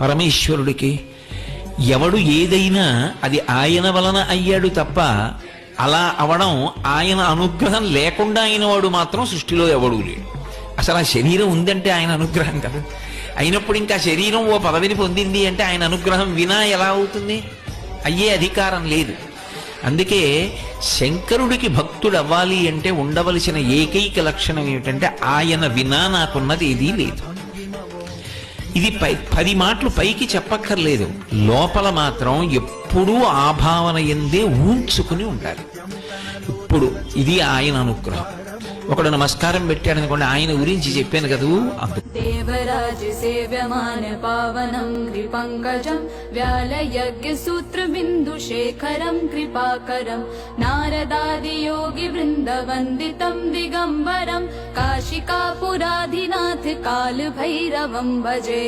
పరమేశ్వరుడికి. ఎవడు ఏదైనా అది ఆయన వలన అయ్యాడు తప్ప అలా అవడం ఆయన అనుగ్రహం లేకుండా అయిన వాడు మాత్రం సృష్టిలో ఎవడూ లేడు. అసలు ఆ శరీరం ఉందంటే ఆయన అనుగ్రహం కదా. అయినప్పుడు ఇంకా శరీరం ఓ పదవిని పొందింది అంటే ఆయన అనుగ్రహం వినా ఎలా అవుతుంది? అయ్యే అధికారం లేదు. అందుకే శంకరుడికి భక్తుడు అవ్వాలి అంటే ఉండవలసిన ఏకైక లక్షణం ఏమిటంటే ఆయన వినా నాకున్నది ఏదీ లేదు. ఇది 10 మాటలు పైకి చెప్పక్కర్లేదు, లోపల మాత్రం ఎప్పుడూ ఆ భావన ఎందే ఊంచుకుని ఉంటారు. ఇప్పుడు ఇది ఆయన అనుగ్రహం. ఒకడు నమస్కారం పెట్టాడనుకోండి, ఆయన గురించి చెప్పాను కదూ. దేవరాజ సేవ్యమాన పావనం కృపంకజం వ్యాలయజ్ఞ సూత్ర బిందు శేఖరం కృపాకరం నారదాది యోగి బృంద వందితం దిగంబరం కాశికాపురాధినాథ కాల భైరవం భజే.